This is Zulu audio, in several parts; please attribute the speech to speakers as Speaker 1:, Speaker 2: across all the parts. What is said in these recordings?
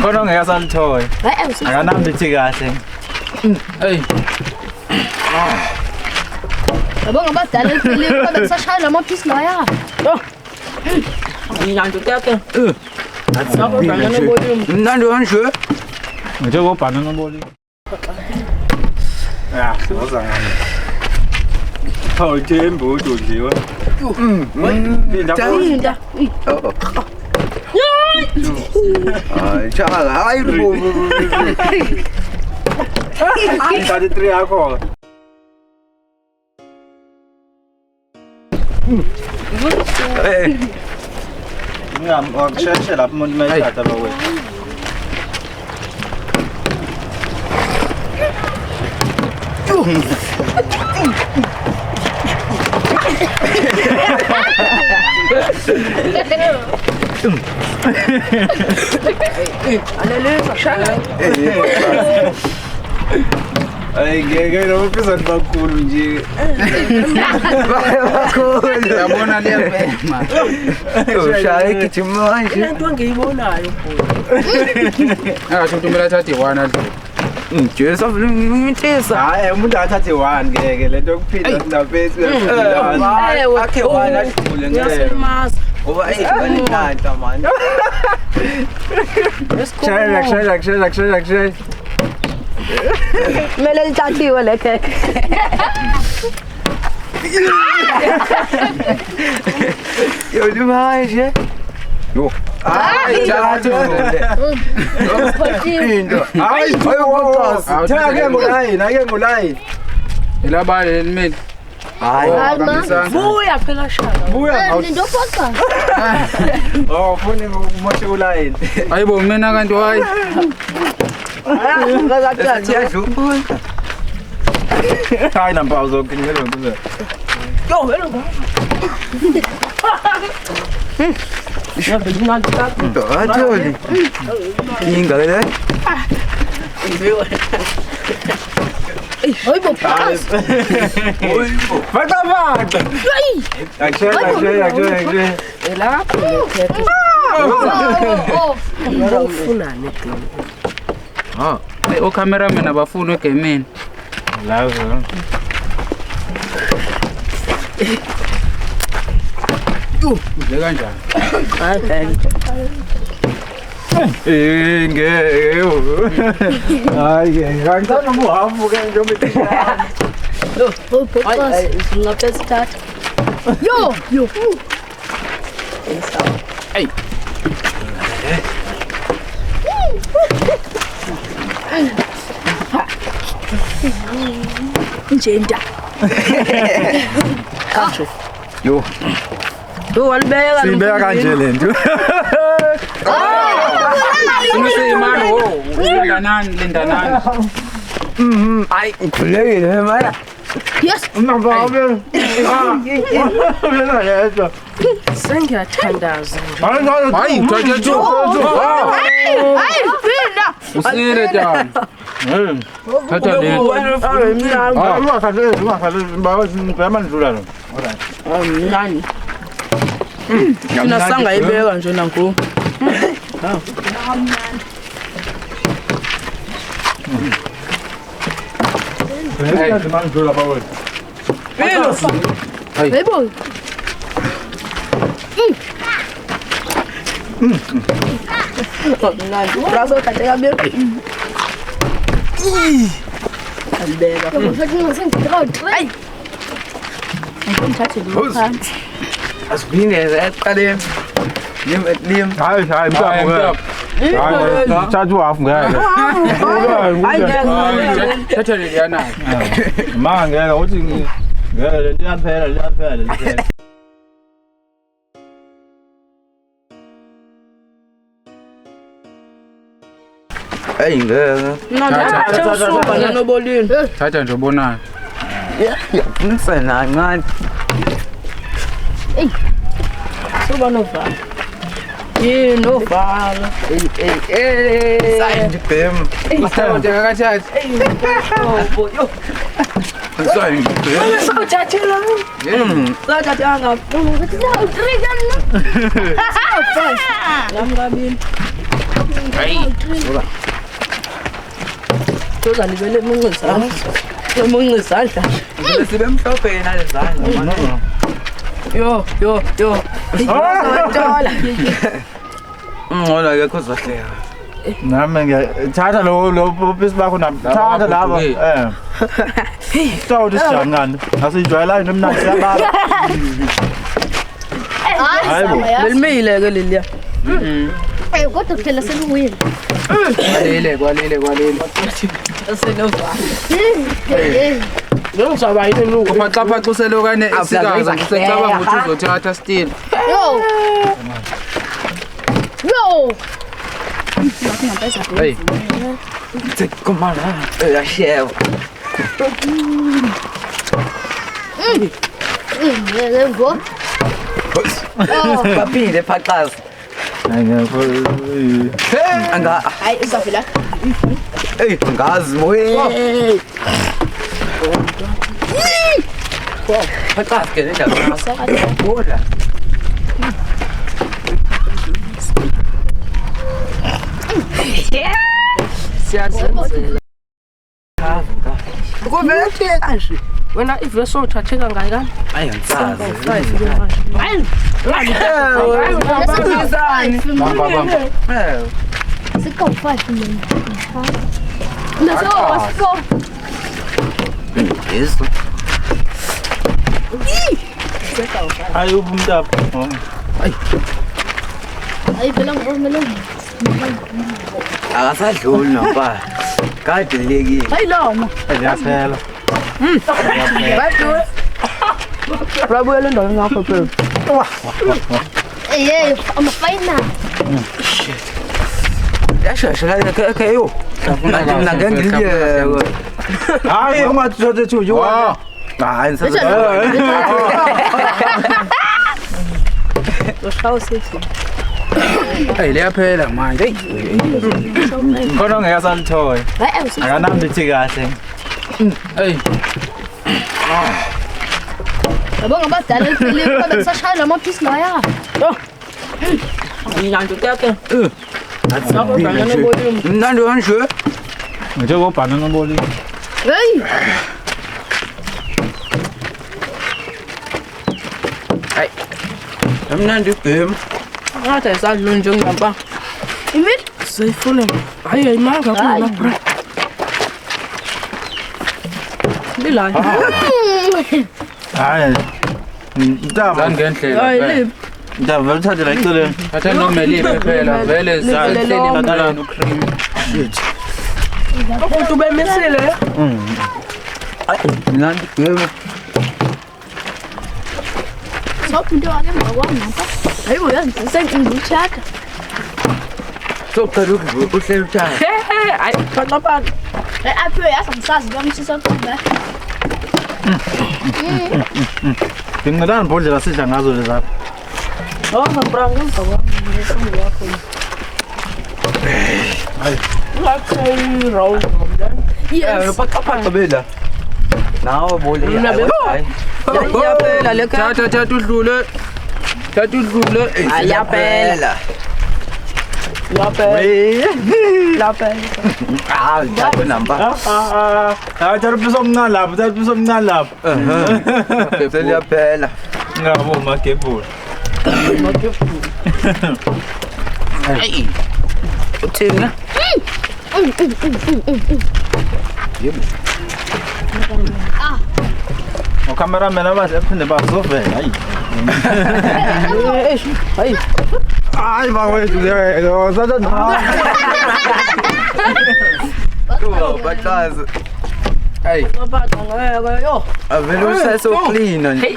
Speaker 1: Khona ngiyasalithoya. Akanambithi kahle. Hey.
Speaker 2: Yabonga abadala empilweni babe kusashaya lamaphisi laya. Mina nje yakhe.
Speaker 1: Mnandi kanje. Nje ngobhanana boli. Ya, soza ngani. Hawu Thembu udliwa.
Speaker 2: Linda.
Speaker 1: Ay, chaga, ay bo. Ay, tadi 3 yakho. Eh. Ngiyamsheshela lapha umuntu mayithatha bawe. Ay, ngeke nomfisa kakhulu nje. Bakhulu. Yabona liyabhema. Ushaya igijima manje.
Speaker 2: Into engiyibonayo mfowethu.
Speaker 3: Angasho umuntu athathe 1 adlo.
Speaker 1: Jesu ngimthisa. Hayi umuntu athathe 1 ngeke lento yokuphila sinabesi. Akhe 1 adlule ngeke. Ngoba ayibonakala manje. Shaya.
Speaker 2: Mele lithathiwe lekhe.
Speaker 1: Yo manje. Yo. Ay, jathi. Into. Ay, waqas. Thake ngulayi.
Speaker 3: Elabale elimini.
Speaker 1: Hayi.
Speaker 2: Buya phela shaka.
Speaker 1: Buya.
Speaker 2: Lindo podcast.
Speaker 1: Oh, funi ngumoshe ulayini.
Speaker 3: Ayibo mina kanti hayi.
Speaker 1: Ngazathi yadlula. Hayi namba uzokinyela ngize.
Speaker 2: Yo, wena ngo.
Speaker 1: Atholi. Inga le.
Speaker 2: Hoy bopas.
Speaker 1: Bata. Akhe.
Speaker 2: Elapho lekhe. Ufunani ke?
Speaker 3: Ah, o cameraman abafuna egameni.
Speaker 1: Lazo.
Speaker 3: Udle kanjani?
Speaker 1: Ngeke. Hayi, ngangithanda uhambo ke njengoba ithina.
Speaker 2: Bopas. Singaphe sithatha. Yo.
Speaker 3: Hey.
Speaker 2: Njenda.
Speaker 1: Yo.
Speaker 2: Walibeka
Speaker 1: Sibeka kanje lento.
Speaker 3: Simusimani wo. Lindanani.
Speaker 1: Ay, ngkhulekile mara.
Speaker 2: Yes.
Speaker 1: Ungababe. Mina yedwa.
Speaker 2: Sengiyathandaza.
Speaker 3: Hayi, thatha.
Speaker 2: Hayi, fina.
Speaker 3: Usile jani. Thatha le.
Speaker 1: Ungakhathezi mbawa ngiyama ndlula lo.
Speaker 2: Mnani. Mina sangayibeka nje nanku.
Speaker 1: Hey, man ndlula bawe.
Speaker 2: Hey boy. Mnani, brazo tateka bien. Albega. Ay.
Speaker 1: Asbine eqale. Lim. Hayi, mntwana. Hayi, thathu half ngeke.
Speaker 3: Thatha le yana.
Speaker 1: Ma ngeke uthi ngeke lento iyaphela. Hey ngeke.
Speaker 2: Thatha nobolini.
Speaker 3: Thatha nje ubonayo.
Speaker 1: Yaphumisa kancane.
Speaker 2: Suba novala. Novala.
Speaker 1: Sai bem.
Speaker 3: Usithatha kakathatha.
Speaker 2: Yo.
Speaker 1: Sai bem.
Speaker 2: Sawuthathela. Sawuthatha ngapha. Utrigan. Yamngabini.
Speaker 3: Hayi.
Speaker 2: Toza libele munqizandla. Munqizandla.
Speaker 1: Sibe mhlophe yena lezandla.
Speaker 2: Yo. Tola.
Speaker 1: Ngcola akekho zahleka.
Speaker 3: Nami ngiyathatha lo bisi bakho nami. Thatha laba. Sawuthi sijangani. Asijwayela nomnandi siyababa. Hayibo.
Speaker 2: Belimile ke leliya. Kodwa phela seluwile.
Speaker 3: Kwalile.
Speaker 2: Asenova.
Speaker 3: Ngizaba yini lu? Uphaqaphaqa uselokane isikaza ngisecabanga ukuthi uzothatha still.
Speaker 2: Yo.
Speaker 3: Hey.
Speaker 1: Come on. Share.
Speaker 2: Go.
Speaker 1: Papi de paqas. Anga.
Speaker 2: Ay, uzafila.
Speaker 1: Ngazi moye. Paqas ke nje. Bola.
Speaker 2: Siyazenzela. Kuvele kanje. Wena iveso uthatheka ngayikani?
Speaker 1: Ayangisazi.
Speaker 2: Siko 5 million. Let's go.
Speaker 1: Isso.
Speaker 3: Hayi ubumntapha.
Speaker 2: Ay, melong.
Speaker 1: Akasadluli nompa. Kade lekile.
Speaker 2: Ay, lomo.
Speaker 3: Yaphela.
Speaker 2: Rabuelo ndo ngakho phela. I'm a final.
Speaker 1: Yashasha la yo. Na ngangiliye. Hayi ungathi thuju. Hayi
Speaker 2: Ushawo sethi.
Speaker 3: Hey liyaphela manje. Khona ngiyasalithoya. Akanambithi kahle. Hey.
Speaker 2: Yabonga abadala elifilimu babe kusashaya lamaphisi laya. Mina nje yakhe.
Speaker 1: Mnandi kanje.
Speaker 3: Njengobhanana boli.
Speaker 2: Hey.
Speaker 1: Hayi. Mnandi game.
Speaker 2: Ngathi esadlo njengamba. Imit sayifuna. Hayi ayimanga kula bra. Bilay.
Speaker 3: Hayi. Ntaba ngendlela.
Speaker 2: Hayi.
Speaker 3: Ntaba uthathe la iceleni. Thatha nomelibe phela vele zahleli ngakala no cream. Shit.
Speaker 2: Umuntu bemisile.
Speaker 1: Mnandi game.
Speaker 2: Sophinde wake ngakwana lapha. Hayibo yazi sengikuchaka.
Speaker 1: Sophela uhleli uthaya.
Speaker 2: Hayi paqapha. Apho yasamsazi kwamshisa khona.
Speaker 3: Ngingqelana ibhodlela sidla ngazo lezapha.
Speaker 2: Ngaprango ngaba ngesinto yakho.
Speaker 3: Hayi.
Speaker 2: Lakhe roll ngomdani. Yes.
Speaker 1: Paqaphaqa bedla. Nawo boli.
Speaker 2: Yaphela lekhe.
Speaker 3: Thatha udlule.
Speaker 1: Ayaphela.
Speaker 2: Lapha.
Speaker 1: Thatha namba.
Speaker 3: Thatha piso mncane lapha, thatha piso mncane lapha.
Speaker 1: Seliyaphela.
Speaker 3: Ngabo magebhula.
Speaker 1: Hey. Uthina.
Speaker 3: Cameraman abahle phinde bazovela hayi.
Speaker 2: Hayi.
Speaker 3: Hayi bawethu le satha
Speaker 1: Baqazi.
Speaker 3: Hey.
Speaker 2: Ngaphatha ngeke yo.
Speaker 1: Avele useso clean nje.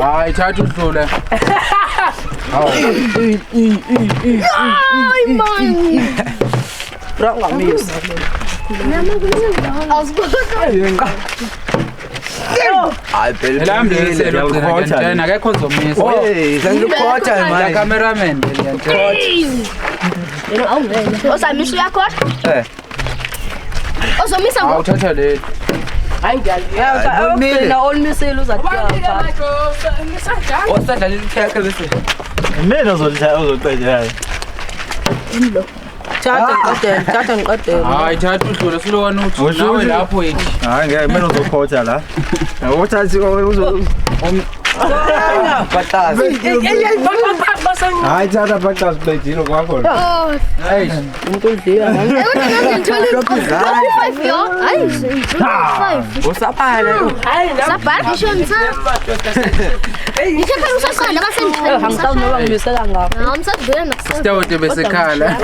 Speaker 3: Hayi thatha udlule.
Speaker 2: Ay man. Ranga misa.
Speaker 1: Hayi phela.
Speaker 3: Elambile ngiyakhothana akekho ozomisa.
Speaker 1: Hey, sengikhotha
Speaker 3: La
Speaker 1: manje.
Speaker 3: cameraman ngiyakhothana.
Speaker 2: Awungeke. Osamisa uyakhotha? Ozomisa ngo.
Speaker 3: Awuthatha le.
Speaker 2: Hayi ngiyaliya. Phela olmisile uzakuya.
Speaker 1: Osadlala ikhekhe bese.
Speaker 3: Mina uzoqeda hayi.
Speaker 2: Thatha ngiqedele.
Speaker 3: Hayi thatha udlule silokwana uthi nawe lapho yithi.
Speaker 1: Hayi ngeke mina uzokhotha la. Uthathi batazi. Hayi thatha batazi bedilo kwakho.
Speaker 2: Hey, unkundliya.
Speaker 1: Usaphala.
Speaker 4: Sabhala isho ngithatha. Ngithe phela usaqala basendlini.
Speaker 2: Angisawunoba ngimisela ngapha.
Speaker 4: Ngisadlula nakusasa.
Speaker 3: Sitawude besekhala.